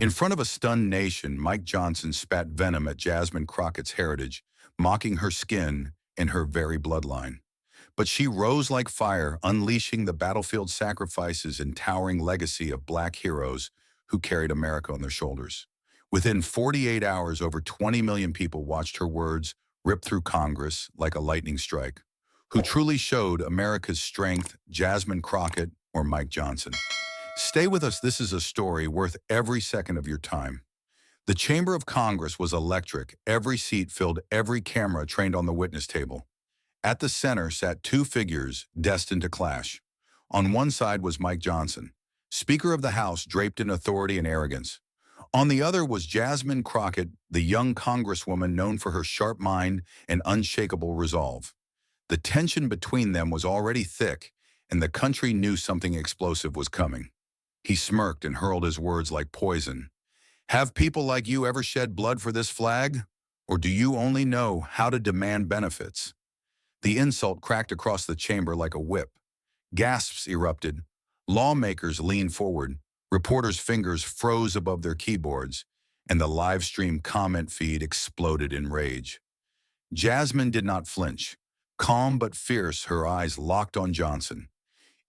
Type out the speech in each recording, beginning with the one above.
In front of a stunned nation, Mike Johnson spat venom at Jasmine Crockett's heritage, mocking her skin and her very bloodline. But she rose like fire, unleashing the battlefield sacrifices and towering legacy of Black heroes who carried America on their shoulders. Within 48 hours, over 20 million people watched her words rip through Congress like a lightning strike. Who truly showed America's strength, Jasmine Crockett or Mike Johnson? Stay with us. This is a story worth every second of your time. The Chamber of Congress was electric. Every seat filled, every camera trained on the witness table. At the center sat two figures destined to clash. On one side was Mike Johnson, Speaker of the House draped in authority and arrogance. On the other was Jasmine Crockett, the young congresswoman known for her sharp mind and unshakable resolve. The tension between them was already thick, and the country knew something explosive was coming. He smirked and hurled his words like poison. Have people like you ever shed blood for this flag? Or do you only know how to demand benefits? The insult cracked across the chamber like a whip. Gasps erupted. Lawmakers leaned forward. Reporters' fingers froze above their keyboards, and the live stream comment feed exploded in rage. Jasmine did not flinch. Calm but fierce, her eyes locked on Johnson.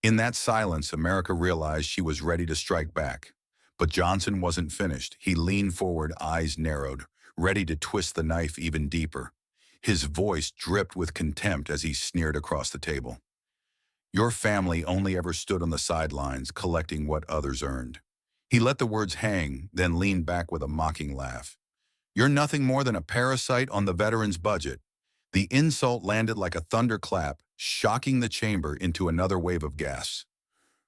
In that silence, America realized she was ready to strike back. But Johnson wasn't finished. He leaned forward, eyes narrowed, ready to twist the knife even deeper. His voice dripped with contempt as he sneered across the table. Your family only ever stood on the sidelines, collecting what others earned. He let the words hang, then leaned back with a mocking laugh. You're nothing more than a parasite on the veterans' budget. The insult landed like a thunderclap, shocking the chamber into another wave of gasps.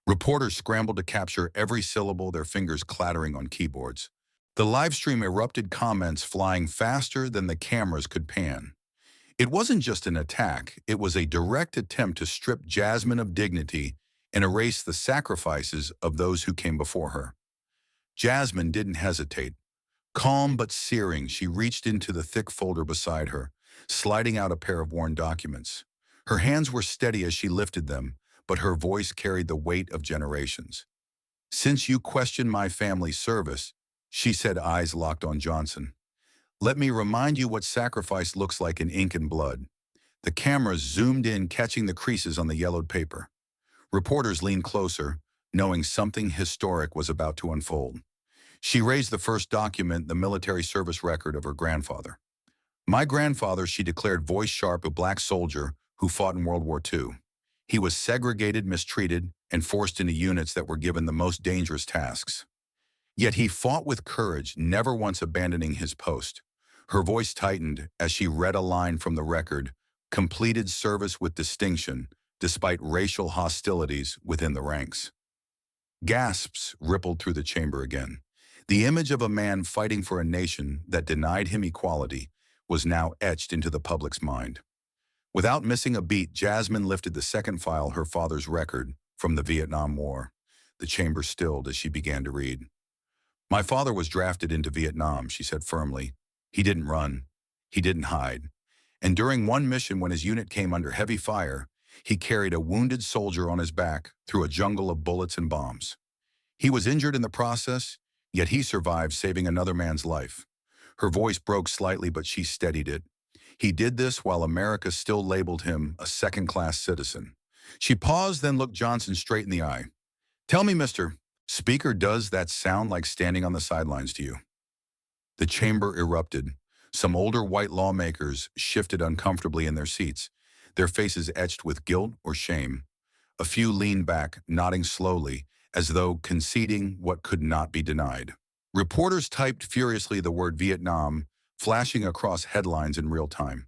Reporters scrambled to capture every syllable, their fingers clattering on keyboards. The live stream erupted, comments flying faster than the cameras could pan. It wasn't just an attack, it was a direct attempt to strip Jasmine of dignity and erase the sacrifices of those who came before her. Jasmine didn't hesitate. Calm but searing, she reached into the thick folder beside her, sliding out a pair of worn documents. Her hands were steady as she lifted them, but her voice carried the weight of generations. Since you question my family's service, she said, eyes locked on Johnson, let me remind you what sacrifice looks like in ink and blood. The cameras zoomed in, catching the creases on the yellowed paper. Reporters leaned closer, knowing something historic was about to unfold. She raised the first document, the military service record of her grandfather. My grandfather, she declared, voice sharp, a Black soldier who fought in World War II. He was segregated, mistreated, and forced into units that were given the most dangerous tasks. Yet he fought with courage, never once abandoning his post. Her voice tightened as she read a line from the record, completed service with distinction, despite racial hostilities within the ranks. Gasps rippled through the chamber again. The image of a man fighting for a nation that denied him equality was now etched into the public's mind. Without missing a beat, Jasmine lifted the second file, her father's record from the Vietnam War. The chamber stilled as she began to read. My father was drafted into Vietnam, she said firmly. He didn't run. He didn't hide. And during one mission, when his unit came under heavy fire, he carried a wounded soldier on his back through a jungle of bullets and bombs. He was injured in the process, yet he survived, saving another man's life. Her voice broke slightly, but she steadied it. He did this while America still labeled him a second-class citizen. She paused, then looked Johnson straight in the eye. Tell me, Mr. Speaker, does that sound like standing on the sidelines to you? The chamber erupted. Some older white lawmakers shifted uncomfortably in their seats, their faces etched with guilt or shame. A few leaned back, nodding slowly, as though conceding what could not be denied. Reporters typed furiously the word Vietnam, flashing across headlines in real time.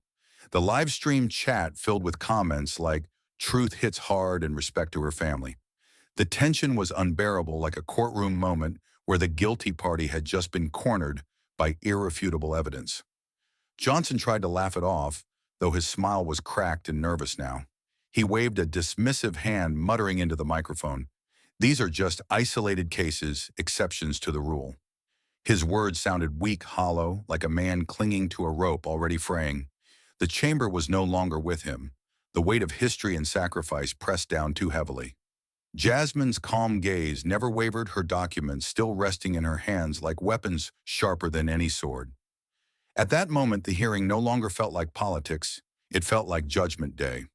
The live stream chat filled with comments like, truth hits hard and respect to her family. The tension was unbearable, like a courtroom moment where the guilty party had just been cornered by irrefutable evidence. Johnson tried to laugh it off, though his smile was cracked and nervous now. He waved a dismissive hand, muttering into the microphone, these are just isolated cases, exceptions to the rule. His words sounded weak, hollow, like a man clinging to a rope already fraying. The chamber was no longer with him. The weight of history and sacrifice pressed down too heavily. Jasmine's calm gaze never wavered, her documents still resting in her hands like weapons sharper than any sword. At that moment, the hearing no longer felt like politics, it felt like Judgment Day.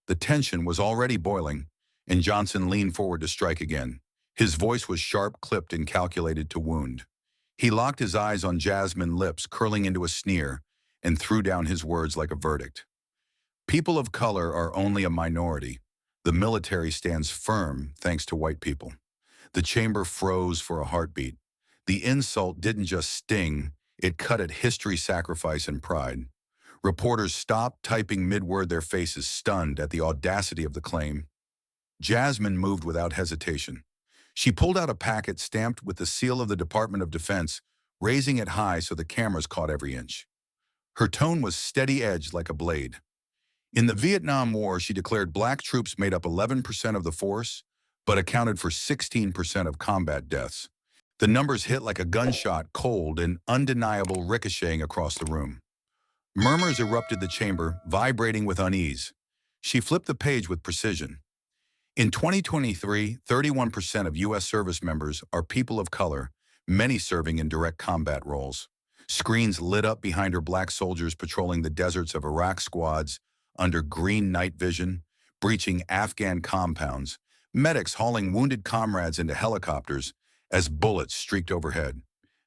The tension was already boiling, and Johnson leaned forward to strike again. His voice was sharp, clipped, and calculated to wound. He locked his eyes on Jasmine's lips, curling into a sneer, and threw down his words like a verdict. People of color are only a minority. The military stands firm thanks to white people. The chamber froze for a heartbeat. The insult didn't just sting, it cut at history, sacrifice, and pride. Reporters stopped typing mid-word, their faces stunned at the audacity of the claim. Jasmine moved without hesitation. She pulled out a packet stamped with the seal of the Department of Defense, raising it high so the cameras caught every inch. Her tone was steady-edged like a blade. In the Vietnam War, she declared black troops made up 11% of the force, but accounted for 16% of combat deaths. The numbers hit like a gunshot, cold and undeniable, ricocheting across the room. Murmurs erupted the chamber, vibrating with unease. She flipped the page with precision. In 2023, 31% of U.S. service members are people of color, many serving in direct combat roles. Screens lit up behind her, black soldiers patrolling the deserts of Iraq, squads under green night vision, breaching Afghan compounds, medics hauling wounded comrades into helicopters as bullets streaked overhead.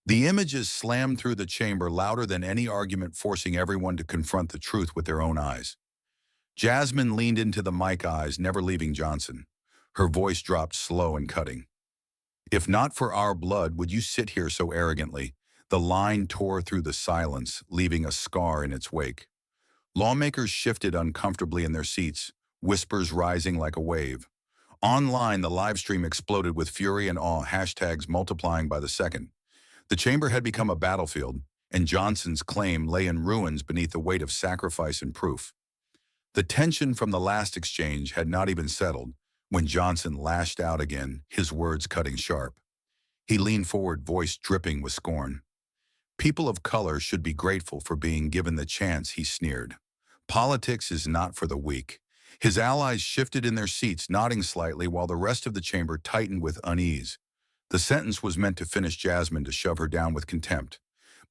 The images slammed through the chamber louder than any argument, forcing everyone to confront the truth with their own eyes. Jasmine leaned into the mic, eyes never leaving Johnson. Her voice dropped, slow and cutting. "If not for our blood, would you sit here so arrogantly?" The line tore through the silence, leaving a scar in its wake. Lawmakers shifted uncomfortably in their seats, whispers rising like a wave. Online, the live stream exploded with fury and awe, hashtags multiplying by the second. The chamber had become a battlefield, and Johnson's claim lay in ruins beneath the weight of sacrifice and proof. The tension from the last exchange had not even settled when Johnson lashed out again, his words cutting sharp. He leaned forward, voice dripping with scorn. "People of color should be grateful for being given the chance," he sneered. "Politics is not for the weak." His allies shifted in their seats, nodding slightly while the rest of the chamber tightened with unease. The sentence was meant to finish Jasmine, to shove her down with contempt.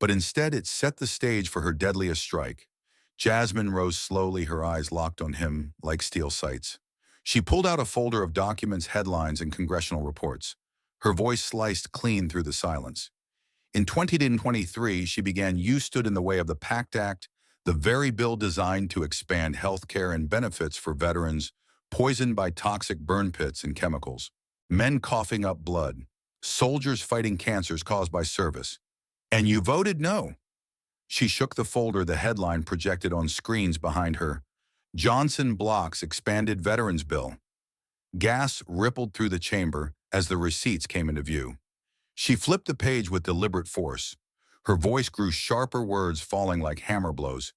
But instead it set the stage for her deadliest strike. Jasmine rose slowly, her eyes locked on him like steel sights. She pulled out a folder of documents, headlines, and congressional reports. Her voice sliced clean through the silence. In 2023, she began, "You stood in the way of the PACT Act, the very bill designed to expand health care and benefits for veterans poisoned by toxic burn pits and chemicals. Men coughing up blood. Soldiers fighting cancers caused by service. And you voted no." She shook the folder, the headline projected on screens behind her. "Johnson blocks expanded veterans bill." Gas rippled through the chamber as the receipts came into view. She flipped the page with deliberate force. Her voice grew sharper, words falling like hammer blows.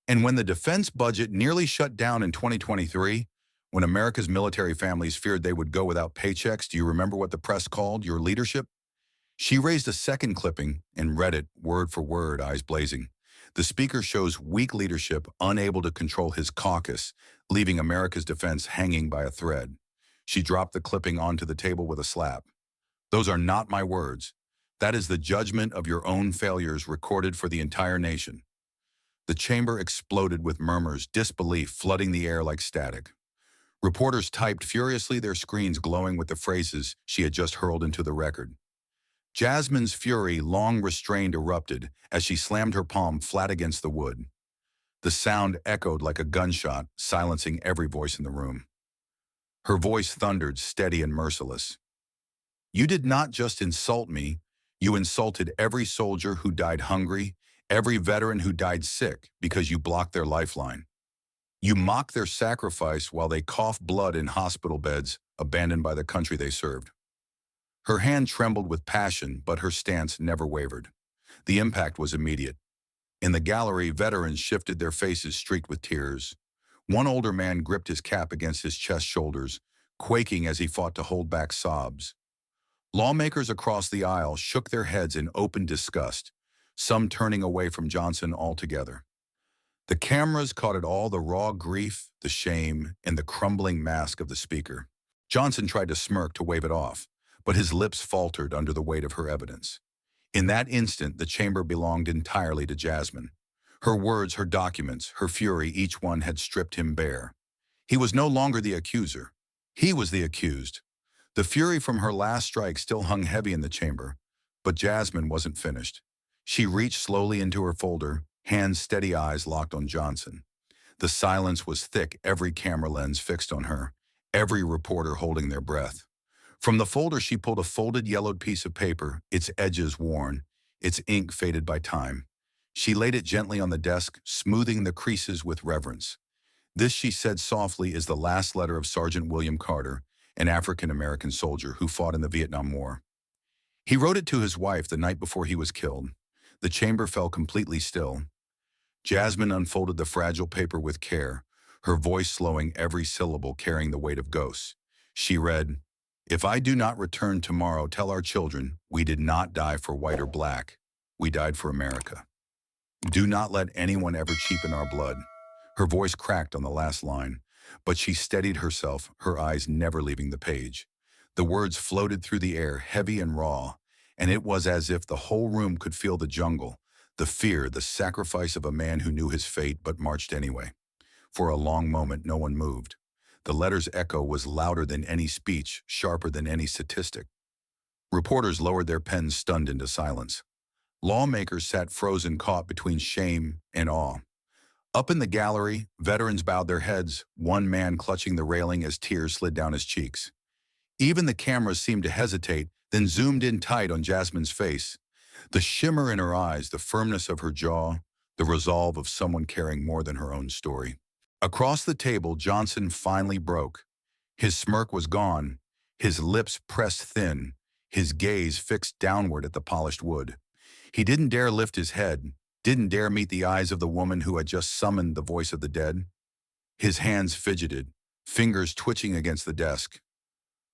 "And when the defense budget nearly shut down in 2023, when America's military families feared they would go without paychecks, do you remember what the press called your leadership?" She raised a second clipping and read it word for word, eyes blazing. The speaker shows weak leadership, unable to control his caucus, leaving America's defense hanging by a thread. She dropped the clipping onto the table with a slap. "Those are not my words. That is the judgment of your own failures recorded for the entire nation." The chamber exploded with murmurs, disbelief flooding the air like static. Reporters typed furiously, their screens glowing with the phrases she had just hurled into the record. Jasmine's fury, long restrained, erupted as she slammed her palm flat against the wood. The sound echoed like a gunshot, silencing every voice in the room. Her voice thundered, steady and merciless. "You did not just insult me, you insulted every soldier who died hungry, every veteran who died sick because you blocked their lifeline. You mocked their sacrifice while they coughed blood in hospital beds abandoned by the country they served." Her hand trembled with passion, but her stance never wavered. The impact was immediate. In the gallery, veterans shifted, their faces streaked with tears. One older man gripped his cap against his chest, shoulders quaking as he fought to hold back sobs. Lawmakers across the aisle shook their heads in open disgust, some turning away from Johnson altogether. The cameras caught it all, the raw grief, the shame, and the crumbling mask of the speaker. Johnson tried to smirk to wave it off, but his lips faltered under the weight of her evidence. In that instant, the chamber belonged entirely to Jasmine. Her words, her documents, her fury, each one had stripped him bare. He was no longer the accuser. He was the accused. The fury from her last strike still hung heavy in the chamber, but Jasmine wasn't finished. She reached slowly into her folder, hands steady, eyes locked on Johnson. The silence was thick, every camera lens fixed on her, every reporter holding their breath. From the folder, she pulled a folded, yellowed piece of paper, its edges worn, its ink faded by time. She laid it gently on the desk, smoothing the creases with reverence. This, she said softly, is the last letter of Sergeant William Carter, an African-American soldier who fought in the Vietnam War. He wrote it to his wife the night before he was killed. The chamber fell completely still. Jasmine unfolded the fragile paper with care, her voice slowing, every syllable carrying the weight of ghosts. She read, "If I do not return tomorrow, tell our children we did not die for white or black. We died for America. Do not let anyone ever cheapen our blood." Her voice cracked on the last line, but she steadied herself, her eyes never leaving the page. The words floated through the air, heavy and raw, and it was as if the whole room could feel the jungle, the fear, the sacrifice of a man who knew his fate but marched anyway. For a long moment, no one moved. The letter's echo was louder than any speech, sharper than any statistic. Reporters lowered their pens, stunned into silence. Lawmakers sat frozen, caught between shame and awe. Up in the gallery, veterans bowed their heads, one man clutching the railing as tears slid down his cheeks. Even the cameras seemed to hesitate, then zoomed in tight on Jasmine's face. The shimmer in her eyes, the firmness of her jaw, the resolve of someone caring more than her own story. Across the table, Johnson finally broke. His smirk was gone, his lips pressed thin, his gaze fixed downward at the polished wood. He didn't dare lift his head, didn't dare meet the eyes of the woman who had just summoned the voice of the dead. His hands fidgeted, fingers twitching against the desk.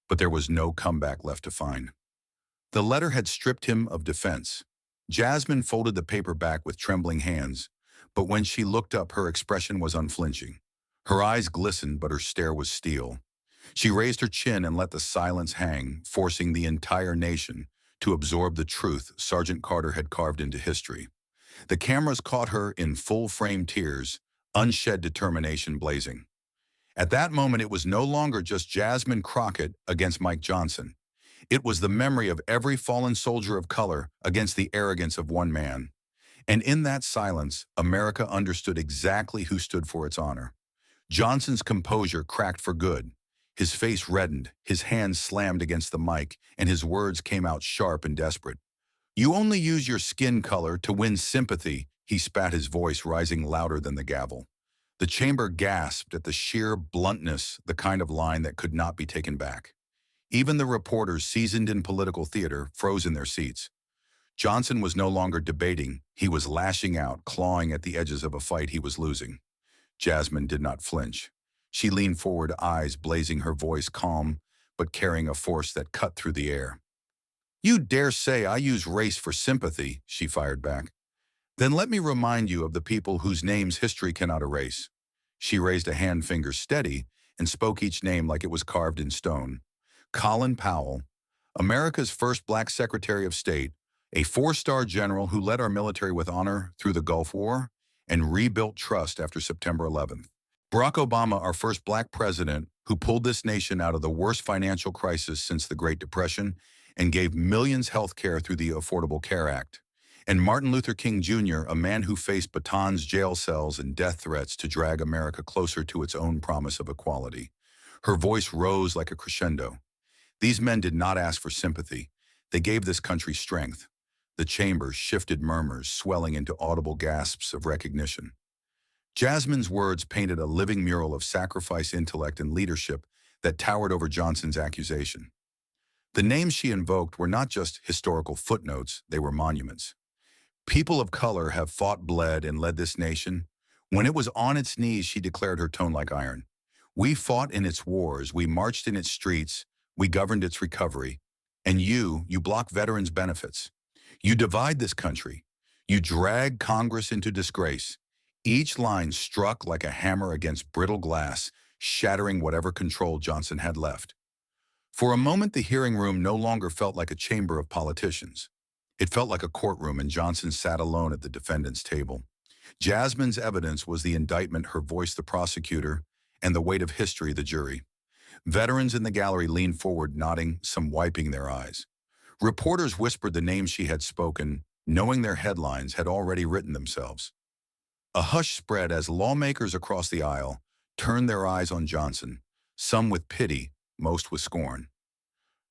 But there was no comeback left to find. The letter had stripped him of defense. Jasmine folded the paper back with trembling hands, but when she looked up, her expression was unflinching. Her eyes glistened, but her stare was steel. She raised her chin and let the silence hang, forcing the entire nation to absorb the truth Sergeant Carter had carved into history. The cameras caught her in full-frame tears, unshed determination blazing. At that moment, it was no longer just Jasmine Crockett against Mike Johnson. It was the memory of every fallen soldier of color against the arrogance of one man. And in that silence, America understood exactly who stood for its honor. Johnson's composure cracked for good. His face reddened, his hands slammed against the mic, and his words came out sharp and desperate. "You only use your skin color to win sympathy," he spat, his voice rising louder than the gavel. The chamber gasped at the sheer bluntness, the kind of line that could not be taken back. Even the reporters, seasoned in political theater, froze in their seats. Johnson was no longer debating, he was lashing out, clawing at the edges of a fight he was losing. Jasmine did not flinch. She leaned forward, eyes blazing, her voice calm, but carrying a force that cut through the air. "You dare say I use race for sympathy," she fired back. "Then let me remind you of the people whose names history cannot erase." She raised a hand, finger steady, and spoke each name like it was carved in stone. Colin Powell, America's first black Secretary of State, a four-star general who led our military with honor through the Gulf War and rebuilt trust after September 11th. Barack Obama, our first black president, who pulled this nation out of the worst financial crisis since the Great Depression and gave millions health care through the Affordable Care Act. And Martin Luther King Jr., a man who faced batons, jail cells, and death threats to drag America closer to its own promise of equality. Her voice rose like a crescendo. These men did not ask for sympathy. They gave this country strength. The chamber shifted, murmurs swelling into audible gasps of recognition. Jasmine's words painted a living mural of sacrifice, intellect, and leadership that towered over Johnson's accusation. The names she invoked were not just historical footnotes, they were monuments. People of color have fought, bled, and led this nation. When it was on its knees, she declared, her tone like iron. "We fought in its wars, we marched in its streets, we governed its recovery. And you block veterans' benefits. You divide this country. You drag Congress into disgrace." Each line struck like a hammer against brittle glass, shattering whatever control Johnson had left. For a moment, the hearing room no longer felt like a chamber of politicians. It felt like a courtroom, and Johnson sat alone at the defendant's table. Jasmine's evidence was the indictment, her voice the prosecutor, and the weight of history the jury. Veterans in the gallery leaned forward, nodding, some wiping their eyes. Reporters whispered the names she had spoken, knowing their headlines had already written themselves. A hush spread as lawmakers across the aisle turned their eyes on Johnson, some with pity, most with scorn.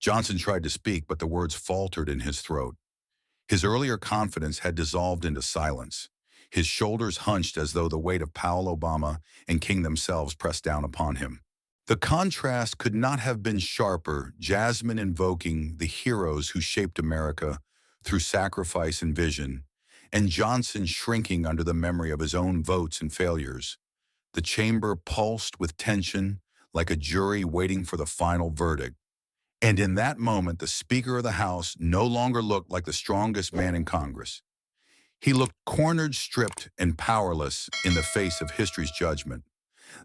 Johnson tried to speak, but the words faltered in his throat. His earlier confidence had dissolved into silence. His shoulders hunched as though the weight of Powell Obama and King themselves pressed down upon him. The contrast could not have been sharper, Jasmine invoking the heroes who shaped America through sacrifice and vision, and Johnson shrinking under the memory of his own votes and failures. The chamber pulsed with tension, like a jury waiting for the final verdict. And in that moment, the Speaker of the House no longer looked like the strongest man in Congress. He looked cornered, stripped, and powerless in the face of history's judgment.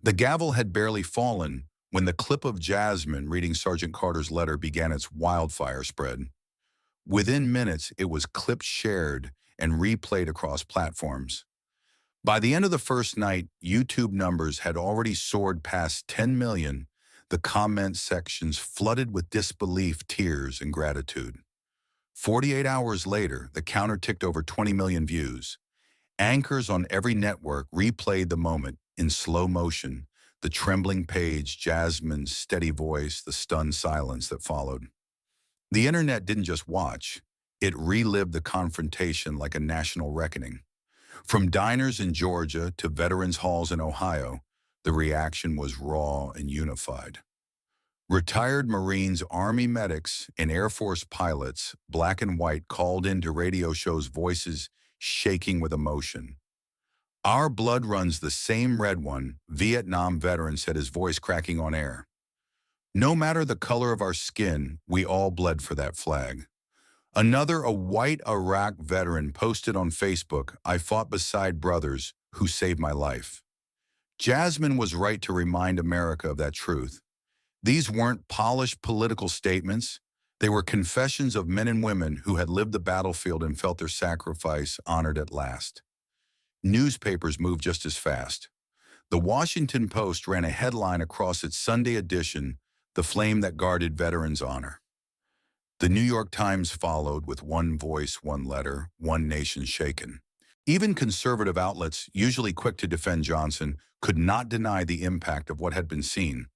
The gavel had barely fallen when the clip of Jasmine reading Sergeant Carter's letter began its wildfire spread. Within minutes, it was clipped, shared, and replayed across platforms. By the end of the first night, YouTube numbers had already soared past 10 million, the comment sections flooded with disbelief, tears, and gratitude. 48 hours later, the counter ticked over 20 million views. Anchors on every network replayed the moment in slow motion, the trembling page, Jasmine's steady voice, the stunned silence that followed. The internet didn't just watch, it relived the confrontation like a national reckoning. From diners in Georgia to veterans' halls in Ohio, the reaction was raw and unified. Retired Marines, Army medics, and Air Force pilots, black and white, called into radio shows, voices shaking with emotion. "Our blood runs the same red one," Vietnam veteran said, his voice cracking on air. "No matter the color of our skin, we all bled for that flag." Another, a white Iraq veteran, posted on Facebook, "I fought beside brothers who saved my life." Jasmine was right to remind America of that truth. These weren't polished political statements. They were confessions of men and women who had lived the battlefield and felt their sacrifice honored at last. Newspapers moved just as fast. The Washington Post ran a headline across its Sunday edition, "The Flame That Guarded Veterans' Honor." The New York Times followed with "One voice, one letter, one nation shaken." Even conservative outlets, usually quick to defend Johnson, could not deny the impact of what had been seen.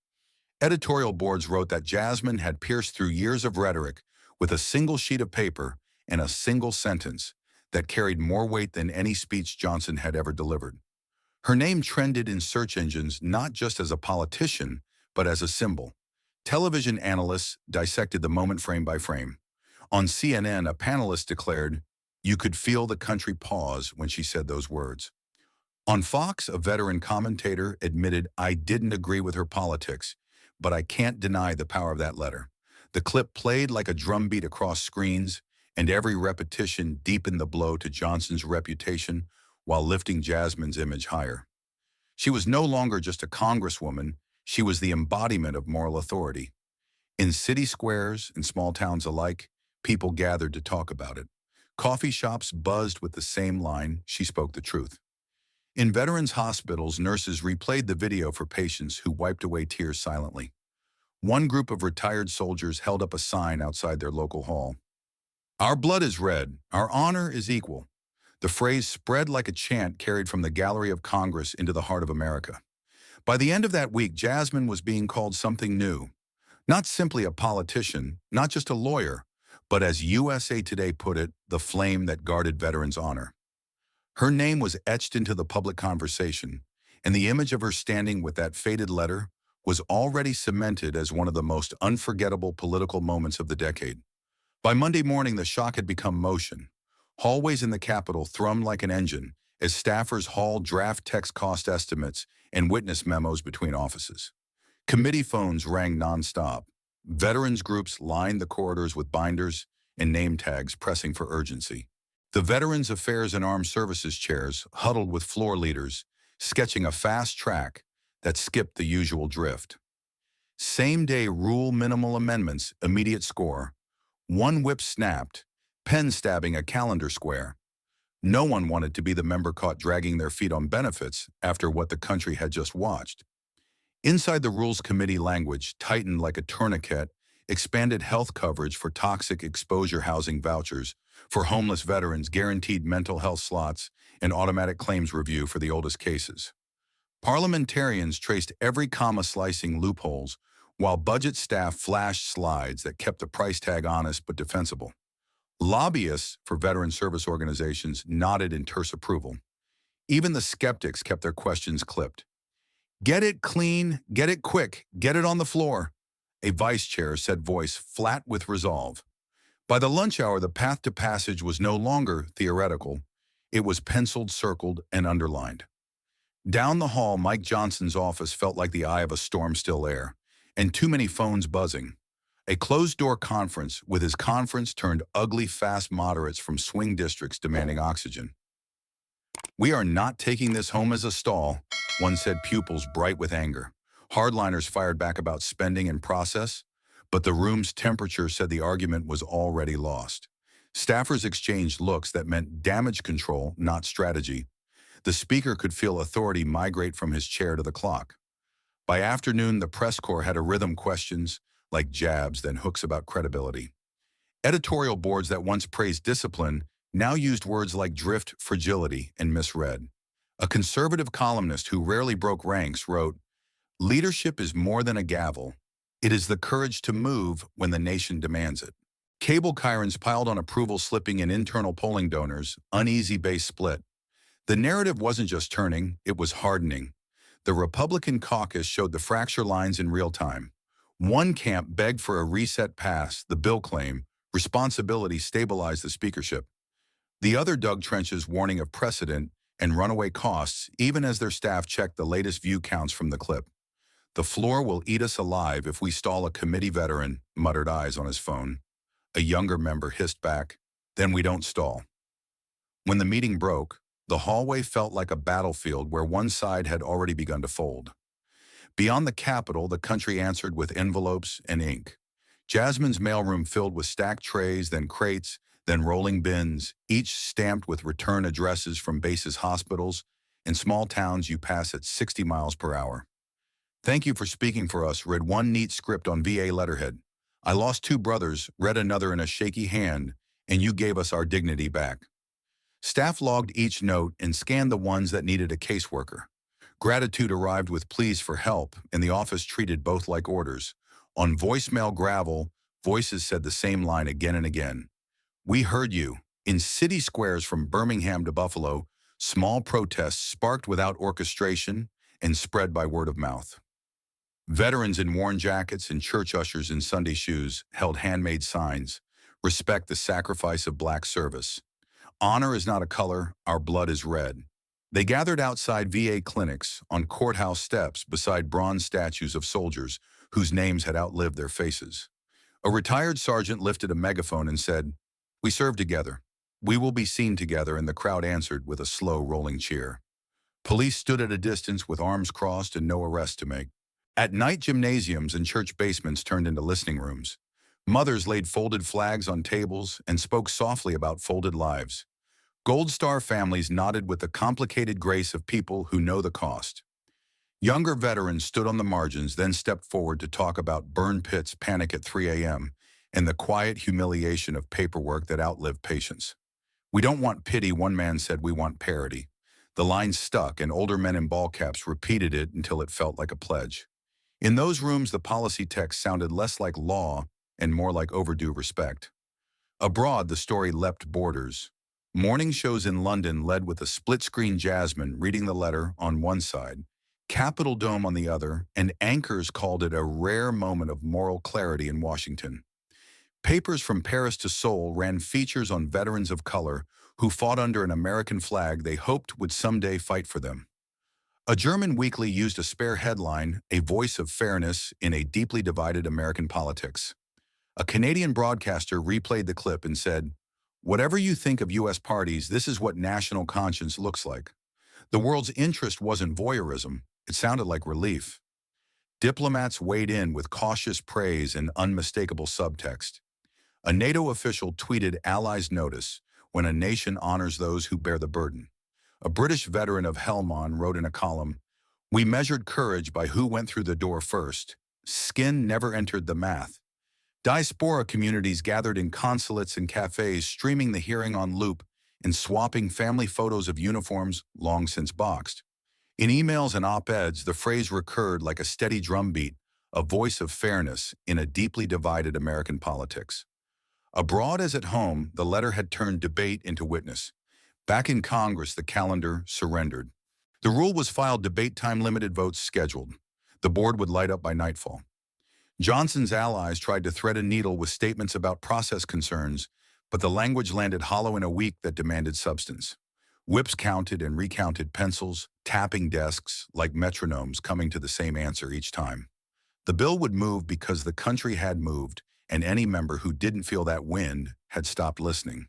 Editorial boards wrote that Jasmine had pierced through years of rhetoric with a single sheet of paper and a single sentence that carried more weight than any speech Johnson had ever delivered. Her name trended in search engines not just as a politician, but as a symbol. Television analysts dissected the moment frame by frame. On CNN, a panelist declared, "You could feel the country pause when she said those words." On Fox, a veteran commentator admitted, "I didn't agree with her politics, but I can't deny the power of that letter." The clip played like a drumbeat across screens, and every repetition deepened the blow to Johnson's reputation while lifting Jasmine's image higher. She was no longer just a congresswoman, she was the embodiment of moral authority. In city squares and small towns alike, people gathered to talk about it. Coffee shops buzzed with the same line, "She spoke the truth." In veterans' hospitals, nurses replayed the video for patients who wiped away tears silently. One group of retired soldiers held up a sign outside their local hall. "Our blood is red, our honor is equal." The phrase spread like a chant carried from the gallery of Congress into the heart of America. By the end of that week, Jasmine was being called something new. Not simply a politician, not just a lawyer, but as USA Today put it, the flame that guarded veterans' honor. Her name was etched into the public conversation, and the image of her standing with that faded letter was already cemented as one of the most unforgettable political moments of the decade. By Monday morning, the shock had become motion. Hallways in the Capitol thrummed like an engine as staffers hauled draft text cost estimates and witness memos between offices. Committee phones rang nonstop. Veterans groups lined the corridors with binders and name tags pressing for urgency. The Veterans Affairs and Armed Services chairs huddled with floor leaders, sketching a fast track that skipped the usual drift. Same-day rule minimal amendments, immediate score. One whip snapped, pen stabbing a calendar square. No one wanted to be the member caught dragging their feet on benefits after what the country had just watched. Inside the Rules Committee language, tightened like a tourniquet, expanded health coverage for toxic exposure housing vouchers, for homeless veterans guaranteed mental health slots, and automatic claims review for the oldest cases. Parliamentarians traced every comma-slicing loopholes, while budget staff flashed slides that kept the price tag honest but defensible. Lobbyists for veteran service organizations nodded in terse approval. Even the skeptics kept their questions clipped. Get it clean, get it quick, get it on the floor, a vice chair said, voice flat with resolve. By the lunch hour, the path to passage was no longer theoretical. It was penciled, circled, and underlined. Down the hall, Mike Johnson's office felt like the eye of a storm-still air, and too many phones buzzing. A closed-door conference with his conference turned ugly fast moderates from swing districts demanding oxygen. We are not taking this home as a stall, one said, pupils bright with anger. Hardliners fired back about spending and process, but the room's temperature said the argument was already lost. Staffers exchanged looks that meant damage control, not strategy. The speaker could feel authority migrate from his chair to the clock. By afternoon, the press corps had a rhythm questions, like jabs, then hooks about credibility. Editorial boards that once praised discipline now used words like drift, fragility, and misread. A conservative columnist who rarely broke ranks wrote, "Leadership is more than a gavel. It is the courage to move when the nation demands it." Cable chyrons piled on approval, slipping in internal polling donors, uneasy base split. The narrative wasn't just turning, it was hardening. The Republican caucus showed the fracture lines in real time. One camp begged for a reset pass, the bill claim, responsibility stabilized the speakership. The other dug trenches, warning of precedent and runaway costs, even as their staff checked the latest view counts from the clip. "The floor will eat us alive if we stall a committee veteran," muttered Eyes on his phone. A younger member hissed back, "Then we don't stall." When the meeting broke, the hallway felt like a battlefield where one side had already begun to fold. Beyond the Capitol, the country answered with envelopes and ink. Jasmine's mailroom filled with stacked trays, then crates, then rolling bins, each stamped with return addresses from bases, hospitals, and small towns you pass at 60 miles per hour. "Thank you for speaking for us," read one neat script on VA letterhead. "I lost 2 brothers," read another in a shaky hand, "and you gave us our dignity back." Staff logged each note and scanned the ones that needed a caseworker. Gratitude arrived with pleas for help, and the office treated both like orders. On voicemail gravel, voices said the same line again and again. "We heard you." In city squares from Birmingham to Buffalo, small protests sparked without orchestration and spread by word of mouth. Veterans in worn jackets and church ushers in Sunday shoes held handmade signs, "Respect the sacrifice of black service. Honor is not a color, our blood is red." They gathered outside VA clinics, on courthouse steps beside bronze statues of soldiers whose names had outlived their faces. A retired sergeant lifted a megaphone and said, "We serve together. We will be seen together," and the crowd answered with a slow, rolling cheer. Police stood at a distance with arms crossed and no arrest to make. At night, gymnasiums and church basements turned into listening rooms. Mothers laid folded flags on tables and spoke softly about folded lives. Gold Star families nodded with the complicated grace of people who know the cost. Younger veterans stood on the margins, then stepped forward to talk about burn pits, panic at 3 a.m., and the quiet humiliation of paperwork that outlived patience. "We don't want pity," one man said, "we want parity." The line stuck, and older men in ball caps repeated it until it felt like a pledge. In those rooms, the policy text sounded less like law and more like overdue respect. Abroad, the story leapt borders. Morning shows in London led with a split-screen Jasmine reading the letter on one side, Capitol Dome on the other, and anchors called it a rare moment of moral clarity in Washington. Papers from Paris to Seoul ran features on veterans of color who fought under an American flag they hoped would someday fight for them. A German weekly used a spare headline, "A Voice of Fairness in a Deeply Divided American Politics." A Canadian broadcaster replayed the clip and said, "Whatever you think of U.S. parties, this is what national conscience looks like." The world's interest wasn't voyeurism. It sounded like relief. Diplomats weighed in with cautious praise and unmistakable subtext. A NATO official tweeted allies notice when a nation honors those who bear the burden. A British veteran of Helmand wrote in a column, "We measured courage by who went through the door first. Skin never entered the math." Diaspora communities gathered in consulates and cafes, streaming the hearing on loop and swapping family photos of uniforms long since boxed. In emails and op-eds, the phrase recurred like a steady drumbeat, a voice of fairness in a deeply divided American politics. Abroad as at home, the letter had turned debate into witness. Back in Congress, the calendar surrendered. The rule was filed, debate time, limited votes scheduled. The board would light up by nightfall. Johnson's allies tried to thread a needle with statements about process concerns, but the language landed hollow in a week that demanded substance. Whips counted and recounted pencils, tapping desks like metronomes, coming to the same answer each time. The bill would move because the country had moved, and any member who didn't feel that wind had stopped listening.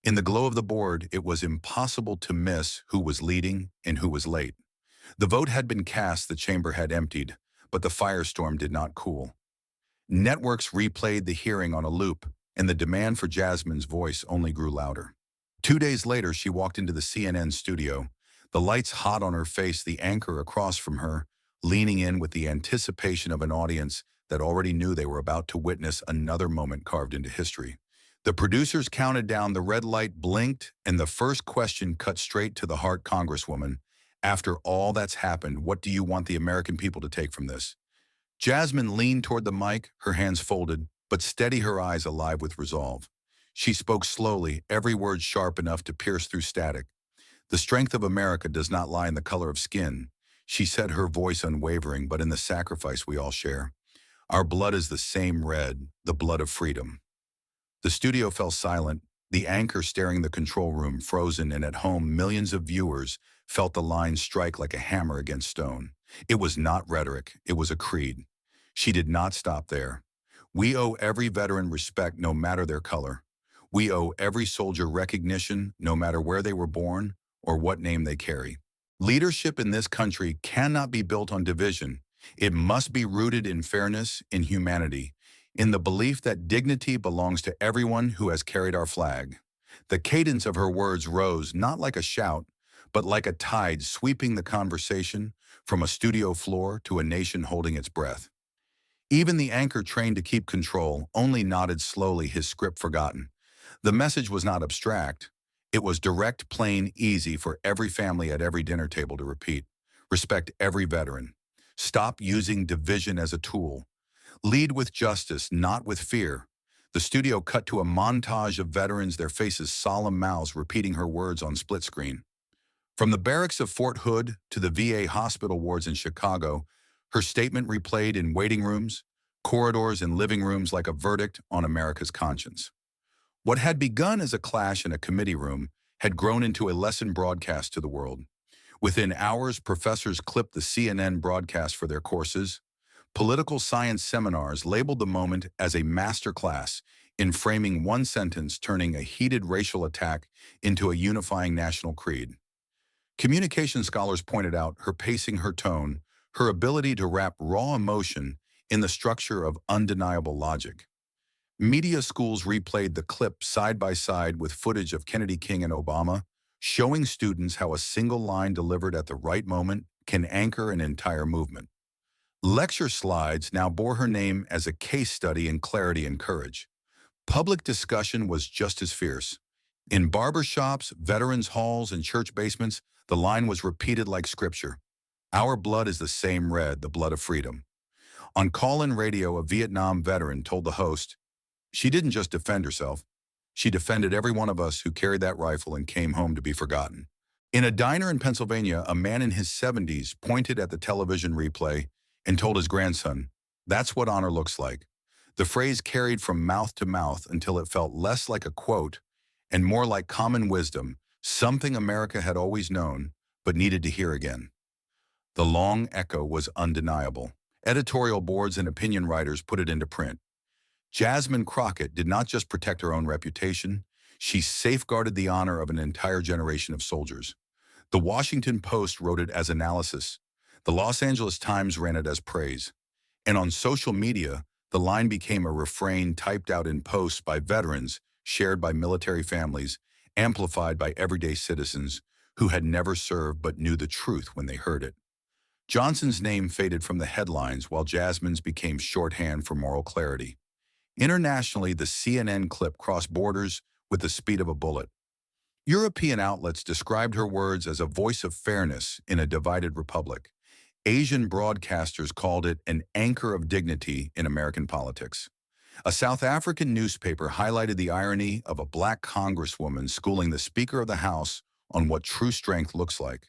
In the glow of the board, it was impossible to miss who was leading and who was late. The vote had been cast, the chamber had emptied, but the firestorm did not cool. Networks replayed the hearing on a loop, and the demand for Jasmine's voice only grew louder. 2 days later, she walked into the CNN studio, the lights hot on her face, the anchor across from her, leaning in with the anticipation of an audience that already knew they were about to witness another moment carved into history. The producers counted down, the red light blinked, and the first question cut straight to the heart. "Congresswoman, after all that's happened, what do you want the American people to take from this?" Jasmine leaned toward the mic, her hands folded, but steady, her eyes alive with resolve. She spoke slowly, every word sharp enough to pierce through static. "The strength of America does not lie in the color of skin," she said, her voice unwavering, "but in the sacrifice we all share. Our blood is the same red, the blood of freedom." The studio fell silent, the anchor staring the control room, frozen, and at home millions of viewers felt the line strike like a hammer against stone. It was not rhetoric, it was a creed. She did not stop there. "We owe every veteran respect, no matter their color. We owe every soldier recognition, no matter where they were born or what name they carry. Leadership in this country cannot be built on division. It must be rooted in fairness, in humanity, in the belief that dignity belongs to everyone who has carried our flag." The cadence of her words rose, not like a shout, but like a tide sweeping the conversation from a studio floor to a nation holding its breath. Even the anchor, trained to keep control, only nodded slowly, his script forgotten. The message was not abstract. It was direct, plain, easy for every family at every dinner table to repeat. Respect every veteran. Stop using division as a tool. Lead with justice, not with fear. The studio cut to a montage of veterans, their faces solemn, mouths repeating her words on split screen. From the barracks of Fort Hood to the VA hospital wards in Chicago, her statement replayed in waiting rooms, corridors, and living rooms like a verdict on America's conscience. What had begun as a clash in a committee room had grown into a lesson broadcast to the world. Within hours, professors clipped the CNN broadcast for their courses. Political science seminars labeled the moment as a master class in framing one sentence, turning a heated racial attack into a unifying national creed. Communication scholars pointed out her pacing, her tone, her ability to wrap raw emotion in the structure of undeniable logic. Media schools replayed the clip side by side with footage of Kennedy, King, and Obama, showing students how a single line delivered at the right moment can anchor an entire movement. Lecture slides now bore her name as a case study in clarity and courage. Public discussion was just as fierce. In barbershops, veterans' halls, and church basements, the line was repeated like scripture. "Our blood is the same red, the blood of freedom." On call-in radio, a Vietnam veteran told the host, "She didn't just defend herself. She defended every one of us who carried that rifle and came home to be forgotten." In a diner in Pennsylvania, a man in his 70s pointed at the television replay and told his grandson, "That's what honor looks like." The phrase carried from mouth to mouth until it felt less like a quote and more like common wisdom, something America had always known but needed to hear again. The long echo was undeniable. Editorial boards and opinion writers put it into print. Jasmine Crockett did not just protect her own reputation, she safeguarded the honor of an entire generation of soldiers. The Washington Post wrote it as analysis. The Los Angeles Times ran it as praise. And on social media, the line became a refrain typed out in posts by veterans, shared by military families, amplified by everyday citizens who had never served but knew the truth when they heard it. Johnson's name faded from the headlines while Jasmine's became shorthand for moral clarity. Internationally, the CNN clip crossed borders with the speed of a bullet. European outlets described her words as a voice of fairness in a divided republic. Asian broadcasters called it an anchor of dignity in American politics. A South African newspaper highlighted the irony of a black congresswoman schooling the Speaker of the House on what true strength looks like.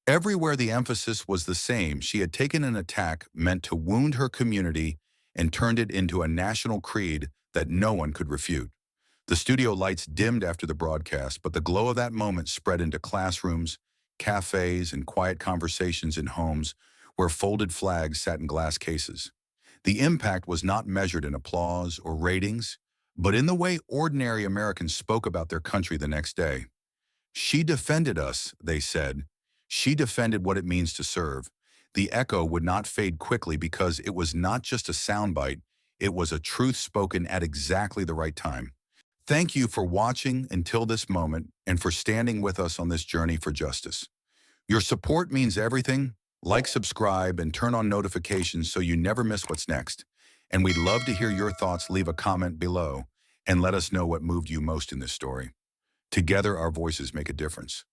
Everywhere the emphasis was the same. She had taken an attack meant to wound her community and turned it into a national creed that no one could refute. The studio lights dimmed after the broadcast, but the glow of that moment spread into classrooms, cafes, and quiet conversations in homes where folded flags sat in glass cases. The impact was not measured in applause or ratings, but in the way ordinary Americans spoke about their country the next day. She defended us, they said. She defended what it means to serve. The echo would not fade quickly because it was not just a soundbite, it was a truth spoken at exactly the right time. Thank you for watching until this moment and for standing with us on this journey for justice. Your support means everything. Like, subscribe, and turn on notifications so you never miss what's next. And we'd love to hear your thoughts. Leave a comment below and let us know what moved you most in this story. Together, our voices make a difference.